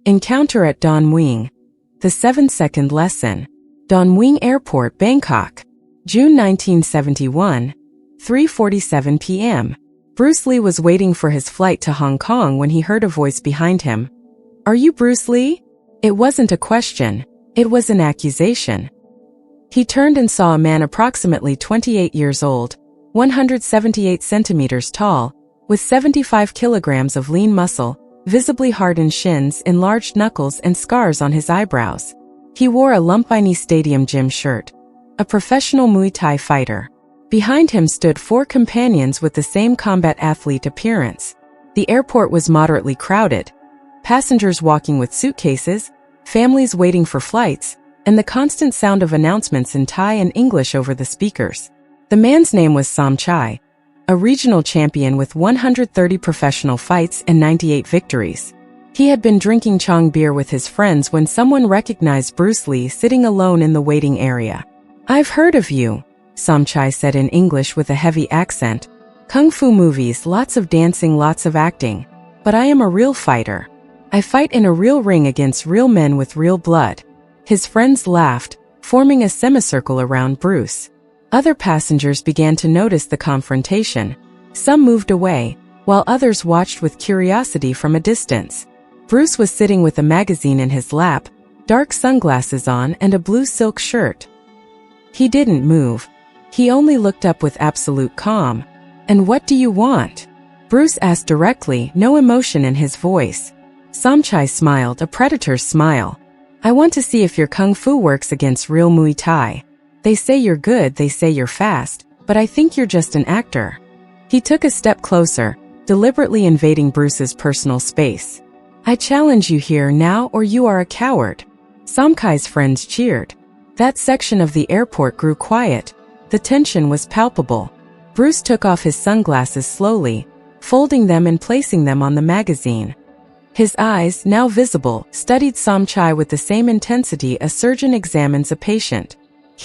Encounter at Don Mueang. The 7-second lesson. Don Mueang Airport, Bangkok. June 1971, 3:47 p.m. Bruce Lee was waiting for his flight to Hong Kong when he heard a voice behind him. "Are you Bruce Lee?" It wasn't a question. It was an accusation. He turned and saw a man approximately 28 years old, 178 centimeters tall, with 75 kilograms of lean muscle, visibly hardened shins, enlarged knuckles, and scars on his eyebrows. He wore a Lumpini Stadium gym shirt. A professional Muay Thai fighter. Behind him stood 4 companions with the same combat athlete appearance. The airport was moderately crowded. Passengers walking with suitcases, families waiting for flights, and the constant sound of announcements in Thai and English over the speakers. The man's name was Somchai, a regional champion with 130 professional fights and 98 victories. He had been drinking Chong beer with his friends when someone recognized Bruce Lee sitting alone in the waiting area. "I've heard of you," Somchai said in English with a heavy accent. "Kung fu movies, lots of dancing, lots of acting. But I am a real fighter. I fight in a real ring against real men with real blood." His friends laughed, forming a semicircle around Bruce. Other passengers began to notice the confrontation. Some moved away, while others watched with curiosity from a distance. Bruce was sitting with a magazine in his lap, dark sunglasses on, and a blue silk shirt. He didn't move. He only looked up with absolute calm. "And what do you want?" Bruce asked directly, no emotion in his voice. Somchai smiled, a predator's smile. "I want to see if your kung fu works against real Muay Thai. They say you're good, they say you're fast, but I think you're just an actor." He took a step closer, deliberately invading Bruce's personal space. "I challenge you here now or you are a coward." Somchai's friends cheered. That section of the airport grew quiet. The tension was palpable. Bruce took off his sunglasses slowly, folding them and placing them on the magazine. His eyes, now visible, studied Somchai with the same intensity a surgeon examines a patient.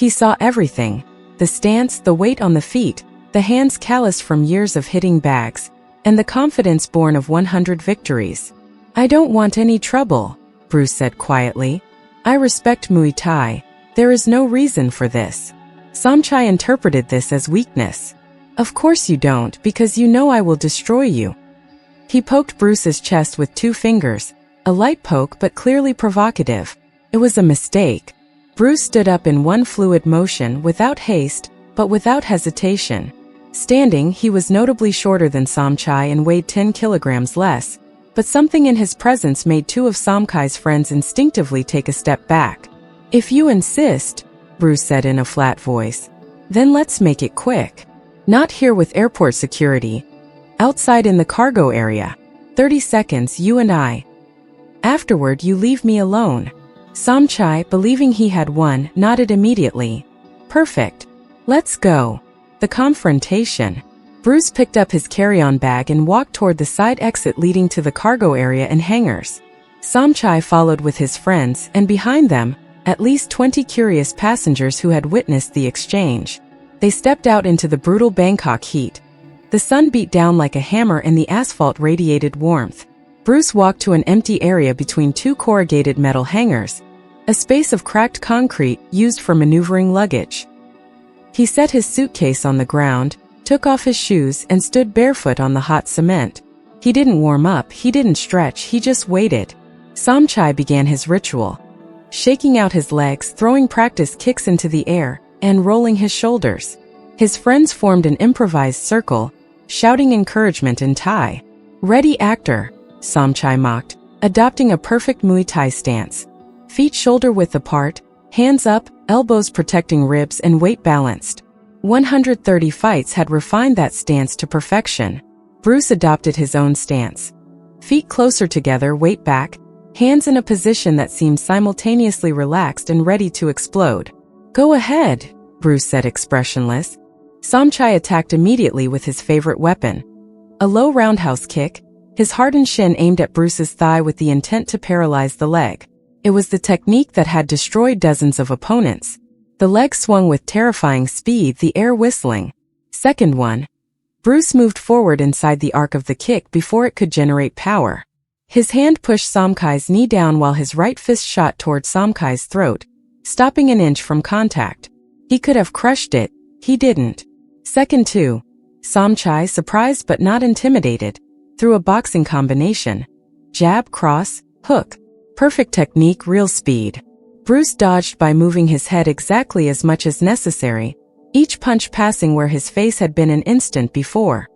He saw everything. The stance, the weight on the feet, the hands calloused from years of hitting bags, and the confidence born of 100 victories. "I don't want any trouble," Bruce said quietly. "I respect Muay Thai. There is no reason for this." Somchai interpreted this as weakness. "Of course you don't, because you know I will destroy you." He poked Bruce's chest with 2 fingers, a light poke but clearly provocative. It was a mistake. Bruce stood up in one fluid motion, without haste, but without hesitation. Standing, he was notably shorter than Somchai and weighed 10 kilograms less, but something in his presence made 2 of Somchai's friends instinctively take a step back. "If you insist," Bruce said in a flat voice, "then let's make it quick. Not here with airport security. Outside in the cargo area. 30 seconds, you and I. Afterward, you leave me alone." Somchai, believing he had won, nodded immediately. "Perfect. Let's go." The confrontation. Bruce picked up his carry-on bag and walked toward the side exit leading to the cargo area and hangars. Somchai followed with his friends, and behind them, at least 20 curious passengers who had witnessed the exchange. They stepped out into the brutal Bangkok heat. The sun beat down like a hammer and the asphalt radiated warmth. Bruce walked to an empty area between 2 corrugated metal hangars, a space of cracked concrete used for maneuvering luggage. He set his suitcase on the ground, took off his shoes, and stood barefoot on the hot cement. He didn't warm up, he didn't stretch, he just waited. Somchai began his ritual, shaking out his legs, throwing practice kicks into the air, and rolling his shoulders. His friends formed an improvised circle, shouting encouragement in Thai. "Ready, actor," Somchai mocked, adopting a perfect Muay Thai stance. Feet shoulder-width apart, hands up, elbows protecting ribs, and weight balanced. 130 fights had refined that stance to perfection. Bruce adopted his own stance. Feet closer together, weight back, hands in a position that seemed simultaneously relaxed and ready to explode. "Go ahead," Bruce said expressionless. Somchai attacked immediately with his favorite weapon. A low roundhouse kick, his hardened shin aimed at Bruce's thigh with the intent to paralyze the leg. It was the technique that had destroyed dozens of opponents. The leg swung with terrifying speed, the air whistling. Second one. Bruce moved forward inside the arc of the kick before it could generate power. His hand pushed Somkai's knee down while his right fist shot toward Somkai's throat, stopping an inch from contact. He could have crushed it. He didn't. Second 2. Somchai, surprised but not intimidated, threw a boxing combination. Jab, cross, hook. Perfect technique, real speed. Bruce dodged by moving his head exactly as much as necessary, each punch passing where his face had been an instant before.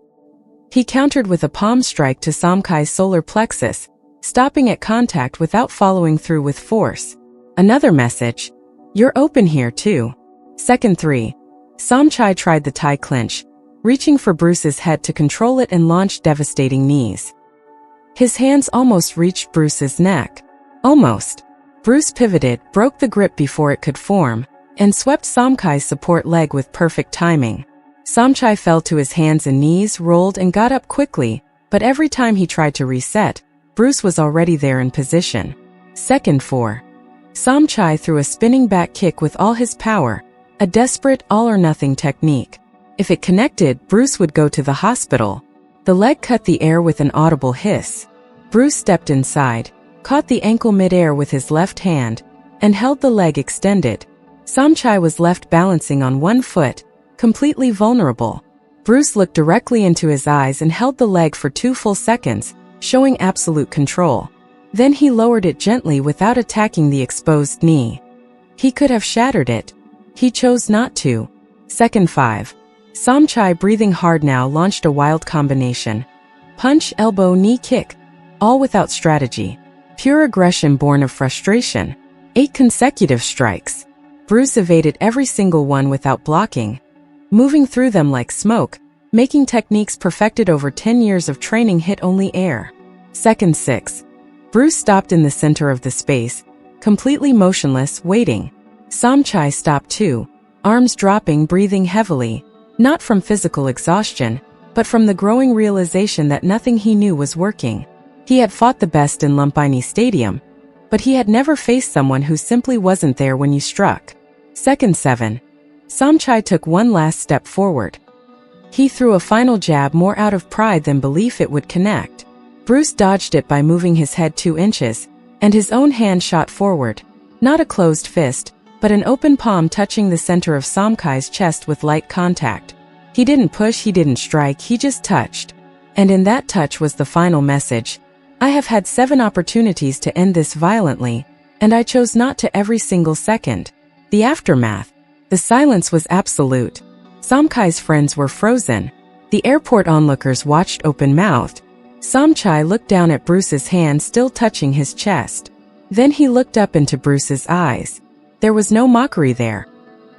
He countered with a palm strike to Somkai's solar plexus, stopping at contact without following through with force. Another message. You're open here too. Second 3. Somchai tried the Thai clinch, reaching for Bruce's head to control it and launched devastating knees. His hands almost reached Bruce's neck. Almost. Bruce pivoted, broke the grip before it could form, and swept Somkai's support leg with perfect timing. Somchai fell to his hands and knees, rolled and got up quickly, but every time he tried to reset, Bruce was already there in position. Second 4. Somchai threw a spinning back kick with all his power, a desperate all-or-nothing technique. If it connected, Bruce would go to the hospital. The leg cut the air with an audible hiss. Bruce stepped inside, caught the ankle mid-air with his left hand, and held the leg extended. Somchai was left balancing on one foot, completely vulnerable. Bruce looked directly into his eyes and held the leg for 2 full seconds, showing absolute control. Then he lowered it gently without attacking the exposed knee. He could have shattered it. He chose not to. Second 5. Somchai, breathing hard now, launched a wild combination. Punch, elbow, knee, kick. All without strategy. Pure aggression born of frustration. 8 consecutive strikes. Bruce evaded every single one without blocking, moving through them like smoke, making techniques perfected over 10 years of training hit only air. Second 6. Bruce stopped in the center of the space, completely motionless, waiting. Somchai stopped too, arms dropping, breathing heavily, not from physical exhaustion, but from the growing realization that nothing he knew was working. He had fought the best in Lumpini Stadium, but he had never faced someone who simply wasn't there when you struck. Second 7. Somchai took one last step forward. He threw a final jab more out of pride than belief it would connect. Bruce dodged it by moving his head 2 inches, and his own hand shot forward. Not a closed fist, but an open palm touching the center of Somkai's chest with light contact. He didn't push, he didn't strike, he just touched. And in that touch was the final message. I have had 7 opportunities to end this violently, and I chose not to every single second. The aftermath. The silence was absolute. Somkai's friends were frozen. The airport onlookers watched open-mouthed. Somchai looked down at Bruce's hand still touching his chest. Then he looked up into Bruce's eyes. There was no mockery there.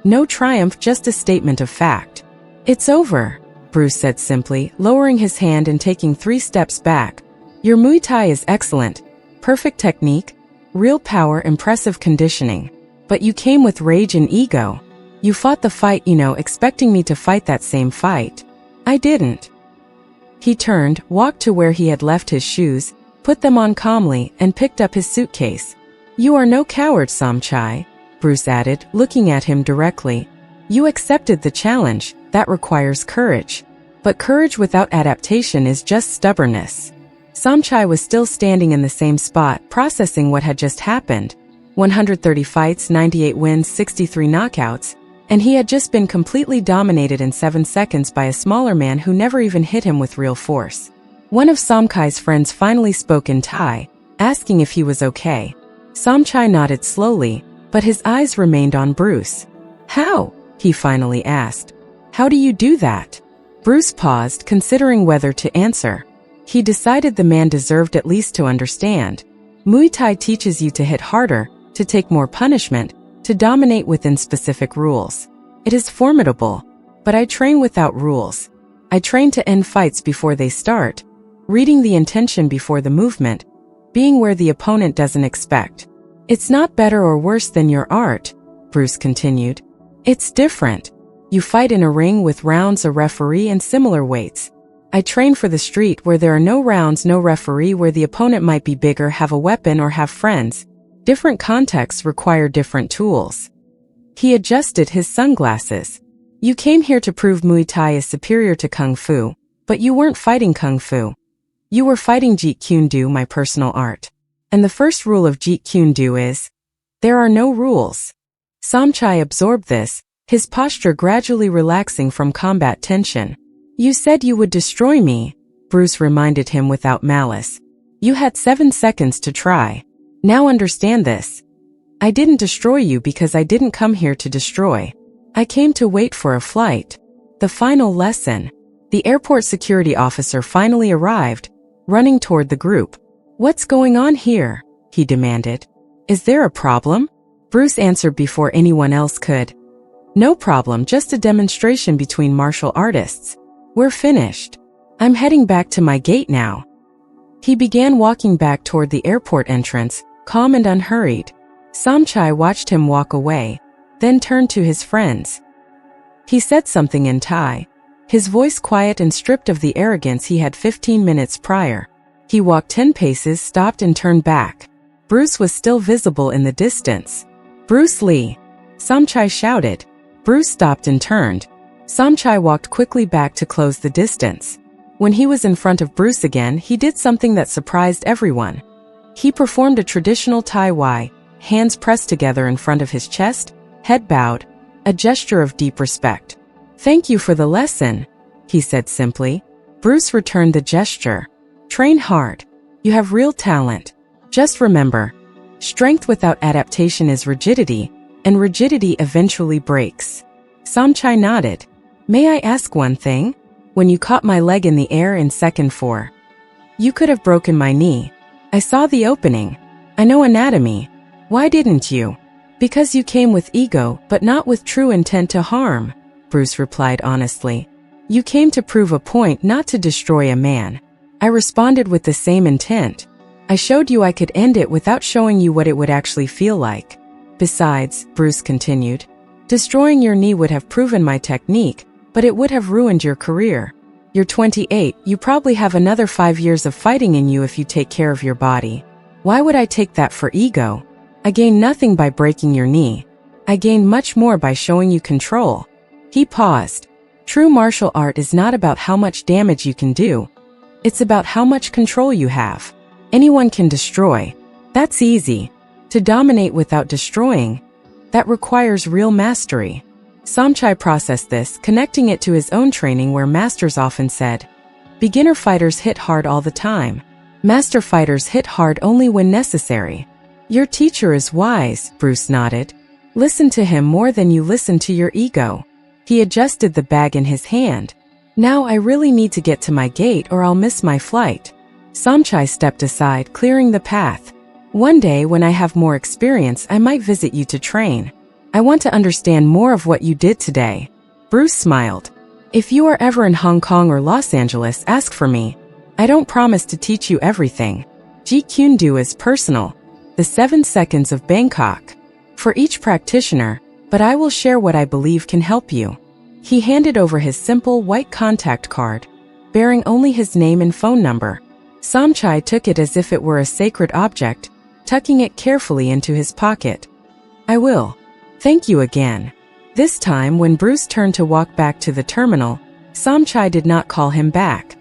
No triumph, just a statement of fact. It's over, Bruce said simply, lowering his hand and taking 3 steps back. Your Muay Thai is excellent. Perfect technique, real power, impressive conditioning. But you came with rage and ego. You fought the fight, expecting me to fight that same fight. I didn't. He turned, walked to where he had left his shoes, put them on calmly, and picked up his suitcase. You are no coward, Somchai, Bruce added, looking at him directly. You accepted the challenge. That requires courage. But courage without adaptation is just stubbornness. Somchai was still standing in the same spot, processing what had just happened. 130 fights, 98 wins, 63 knockouts, and he had just been completely dominated in 7 seconds by a smaller man who never even hit him with real force. One of Somkai's friends finally spoke in Thai, asking if he was okay. Somchai nodded slowly, but his eyes remained on Bruce. How? He finally asked. How do you do that? Bruce paused, considering whether to answer. He decided the man deserved at least to understand. Muay Thai teaches you to hit harder, to take more punishment, to dominate within specific rules. It is formidable, but I train without rules. I train to end fights before they start, reading the intention before the movement, being where the opponent doesn't expect. It's not better or worse than your art, Bruce continued. It's different. You fight in a ring with rounds, a referee, and similar weights. I train for the street where there are no rounds, no referee, where the opponent might be bigger, have a weapon, or have friends. Different contexts require different tools. He adjusted his sunglasses. You came here to prove Muay Thai is superior to Kung Fu, but you weren't fighting Kung Fu. You were fighting Jeet Kune Do, my personal art. And the first rule of Jeet Kune Do is, there are no rules. Somchai absorbed this, his posture gradually relaxing from combat tension. You said you would destroy me, Bruce reminded him without malice. You had 7 seconds to try. Now understand this. I didn't destroy you because I didn't come here to destroy. I came to wait for a flight. The final lesson. The airport security officer finally arrived, running toward the group. What's going on here? He demanded. Is there a problem? Bruce answered before anyone else could. No problem, just a demonstration between martial artists. We're finished. I'm heading back to my gate now. He began walking back toward the airport entrance, calm and unhurried. Somchai watched him walk away, then turned to his friends. He said something in Thai, his voice quiet and stripped of the arrogance he had 15 minutes prior. He walked 10 paces, stopped and turned back. Bruce was still visible in the distance. Bruce Lee! Somchai shouted. Bruce stopped and turned. Somchai walked quickly back to close the distance. When he was in front of Bruce again, he did something that surprised everyone. He performed a traditional Thai Y, hands pressed together in front of his chest, head bowed, a gesture of deep respect. Thank you for the lesson, he said simply. Bruce returned the gesture. Train hard. You have real talent. Just remember, strength without adaptation is rigidity, and rigidity eventually breaks. Somchai nodded. May I ask one thing? When you caught my leg in the air in second 4, you could have broken my knee. I saw the opening. I know anatomy. Why didn't you? Because you came with ego, but not with true intent to harm, Bruce replied honestly. You came to prove a point, not to destroy a man. I responded with the same intent. I showed you I could end it without showing you what it would actually feel like. Besides, Bruce continued, destroying your knee would have proven my technique, but it would have ruined your career. You're 28, you probably have another 5 years of fighting in you if you take care of your body. Why would I take that for ego? I gain nothing by breaking your knee. I gain much more by showing you control. He paused. True martial art is not about how much damage you can do. It's about how much control you have. Anyone can destroy. That's easy. To dominate without destroying, that requires real mastery. Somchai processed this, connecting it to his own training where masters often said, beginner fighters hit hard all the time. Master fighters hit hard only when necessary. Your teacher is wise, Bruce nodded. Listen to him more than you listen to your ego. He adjusted the bag in his hand. Now I really need to get to my gate or I'll miss my flight. Somchai stepped aside, clearing the path. One day when I have more experience, I might visit you to train. I want to understand more of what you did today. Bruce smiled. If you are ever in Hong Kong or Los Angeles, ask for me. I don't promise to teach you everything. Jeet Kune Do is personal. The 7 seconds of Bangkok. For each practitioner, but I will share what I believe can help you. He handed over his simple white contact card, bearing only his name and phone number. Somchai took it as if it were a sacred object, tucking it carefully into his pocket. I will. Thank you again. This time, when Bruce turned to walk back to the terminal, Somchai did not call him back.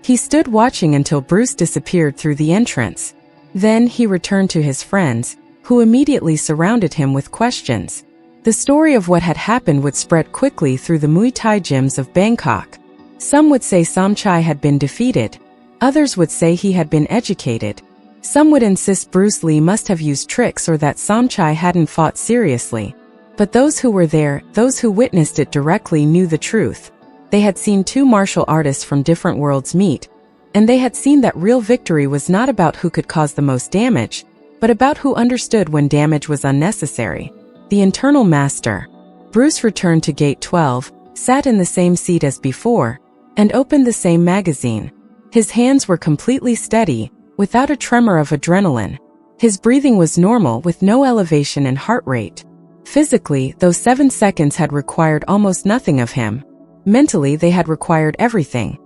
He stood watching until Bruce disappeared through the entrance. Then he returned to his friends, who immediately surrounded him with questions. The story of what had happened would spread quickly through the Muay Thai gyms of Bangkok. Some would say Somchai had been defeated. Others would say he had been educated. Some would insist Bruce Lee must have used tricks or that Somchai hadn't fought seriously. But those who were there, those who witnessed it directly, knew the truth. They had seen two martial artists from different worlds meet, and they had seen that real victory was not about who could cause the most damage, but about who understood when damage was unnecessary. The internal master. Bruce returned to Gate 12, sat in the same seat as before, and opened the same magazine. His hands were completely steady, without a tremor of adrenaline. His breathing was normal with no elevation in heart rate. Physically, those 7 seconds had required almost nothing of him. Mentally, they had required everything.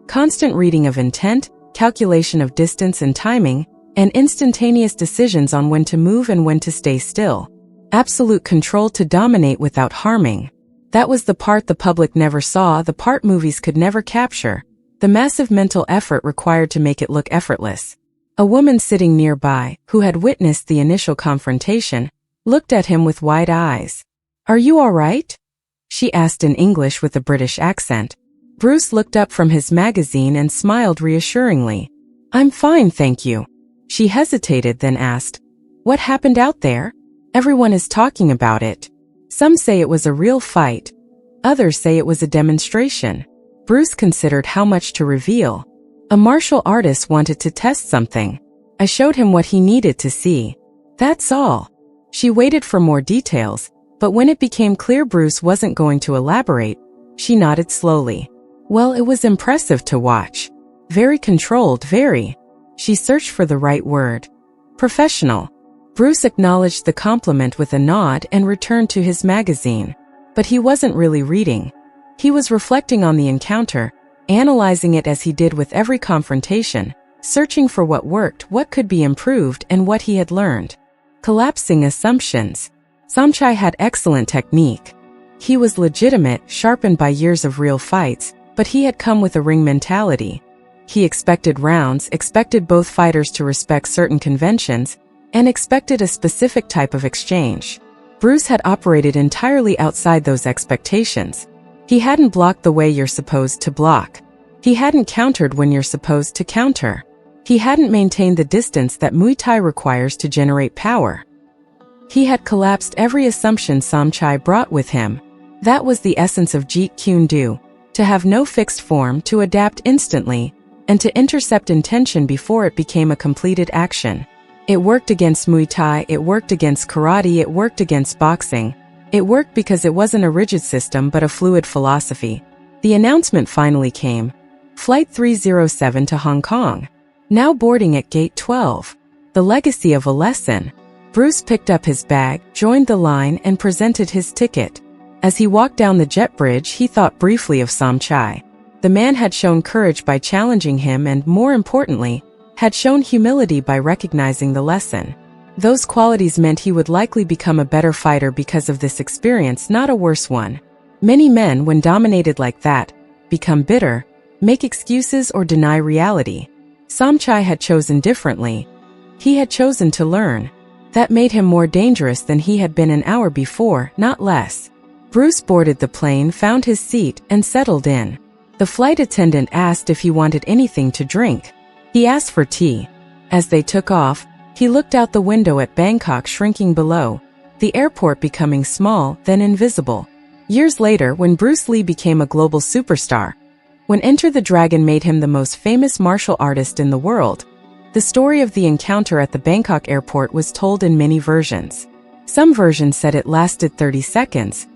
Constant reading of intent, calculation of distance and timing, and instantaneous decisions on when to move and when to stay still. Absolute control to dominate without harming. That was the part the public never saw, the part movies could never capture. the massive mental effort required to make it look effortless. A woman sitting nearby, who had witnessed the initial confrontation, looked at him with wide eyes. "Are you all right?" she asked in English with a British accent. Bruce looked up from his magazine and smiled reassuringly. "I'm fine, thank you." She hesitated, then asked, "What happened out there? Everyone is talking about it. Some say it was a real fight. Others say it was a demonstration." Bruce considered how much to reveal. "A martial artist wanted to test something. I showed him what he needed to see. That's all." She waited for more details, but when it became clear Bruce wasn't going to elaborate, she nodded slowly. "Well, it was impressive to watch. Very controlled, very." She searched for the right word. "Professional." Bruce acknowledged the compliment with a nod and returned to his magazine. But he wasn't really reading. He was reflecting on the encounter, analyzing it as he did with every confrontation, searching for what worked, what could be improved, and what he had learned. Collapsing assumptions. Somchai had excellent technique. He was legitimate, sharpened by years of real fights, but he had come with a ring mentality. He expected rounds, expected both fighters to respect certain conventions, and expected a specific type of exchange. Bruce had operated entirely outside those expectations. He hadn't blocked the way you're supposed to block. He hadn't countered when you're supposed to counter. He hadn't maintained the distance that Muay Thai requires to generate power. He had collapsed every assumption Somchai brought with him. That was the essence of Jeet Kune Do, to have no fixed form, to adapt instantly, and to intercept intention before it became a completed action. It worked against Muay Thai, it worked against karate, it worked against boxing. It worked because it wasn't a rigid system but a fluid philosophy. The announcement finally came. Flight 307 to Hong Kong. Now boarding at Gate 12. The legacy of a lesson. Bruce picked up his bag, joined the line, and presented his ticket. As he walked down the jet bridge, he thought briefly of Somchai. The man had shown courage by challenging him and, more importantly, had shown humility by recognizing the lesson. Those qualities meant he would likely become a better fighter because of this experience, not a worse one. Many men, when dominated like that, become bitter, make excuses or deny reality. Somchai had chosen differently. He had chosen to learn. That made him more dangerous than he had been an hour before, not less. Bruce boarded the plane, found his seat, and settled in. The flight attendant asked if he wanted anything to drink. He asked for tea. As they took off, he looked out the window at Bangkok shrinking below, the airport becoming small, then invisible. Years later, when Bruce Lee became a global superstar, when Enter the Dragon made him the most famous martial artist in the world, the story of the encounter at the Bangkok airport was told in many versions. Some versions said it lasted 30 seconds.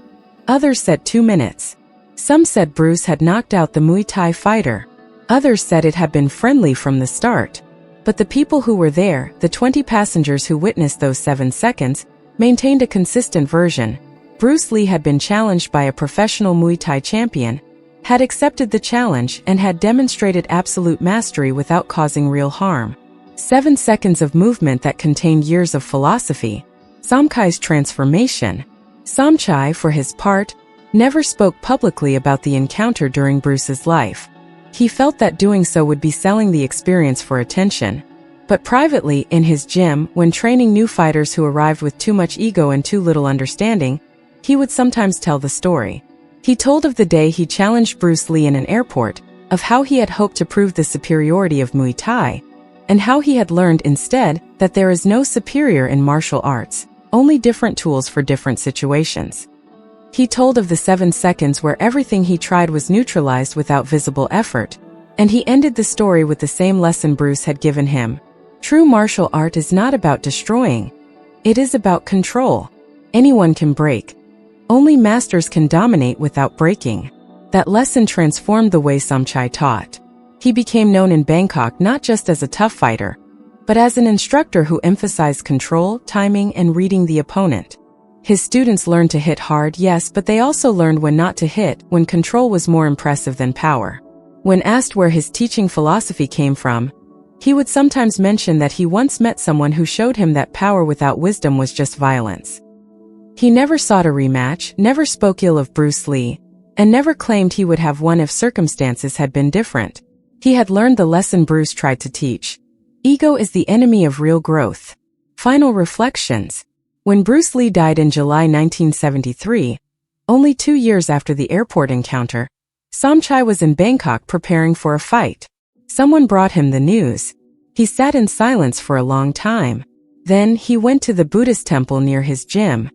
Others said 2 minutes. Some said Bruce had knocked out the Muay Thai fighter. Others said it had been friendly from the start. But the people who were there, the 20 passengers who witnessed those 7 seconds, maintained a consistent version. Bruce Lee had been challenged by a professional Muay Thai champion, had accepted the challenge, and had demonstrated absolute mastery without causing real harm. 7 seconds of movement that contained years of philosophy. Somchai's transformation. Somchai, for his part, never spoke publicly about the encounter during Bruce's life. He felt that doing so would be selling the experience for attention. But privately, in his gym, when training new fighters who arrived with too much ego and too little understanding, he would sometimes tell the story. He told of the day he challenged Bruce Lee in an airport, of how he had hoped to prove the superiority of Muay Thai, and how he had learned instead that there is no superior in martial arts, only different tools for different situations. He told of the 7 seconds where everything he tried was neutralized without visible effort, and he ended the story with the same lesson Bruce had given him. True martial art is not about destroying. It is about control. Anyone can break. Only masters can dominate without breaking. That lesson transformed the way Somchai taught. He became known in Bangkok not just as a tough fighter, but as an instructor who emphasized control, timing, and reading the opponent. His students learned to hit hard, yes, but they also learned when not to hit, when control was more impressive than power. When asked where his teaching philosophy came from, he would sometimes mention that he once met someone who showed him that power without wisdom was just violence. He never sought a rematch, never spoke ill of Bruce Lee, and never claimed he would have won if circumstances had been different. He had learned the lesson Bruce tried to teach. Ego is the enemy of real growth. Final reflections. When Bruce Lee died in July 1973, only 2 years after the airport encounter, Somchai was in Bangkok preparing for a fight. Someone brought him the news. He sat in silence for a long time. Then he went to the Buddhist temple near his gym.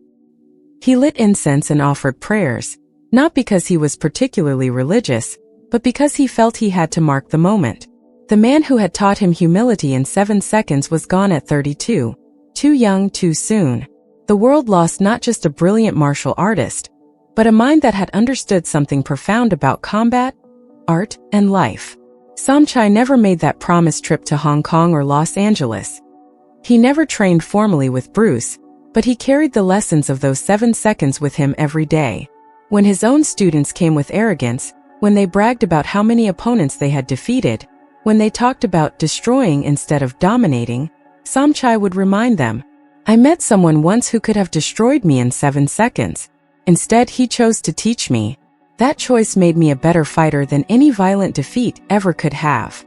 He lit incense and offered prayers, not because he was particularly religious, but because he felt he had to mark the moment. The man who had taught him humility in 7 seconds was gone at 32. Too young, too soon. The world lost not just a brilliant martial artist, but a mind that had understood something profound about combat, art, and life. Somchai never made that promised trip to Hong Kong or Los Angeles. He never trained formally with Bruce, but he carried the lessons of those 7 seconds with him every day. When his own students came with arrogance, when they bragged about how many opponents they had defeated, when they talked about destroying instead of dominating, Somchai would remind them, "I met someone once who could have destroyed me in 7 seconds. Instead, he chose to teach me. That choice made me a better fighter than any violent defeat ever could have."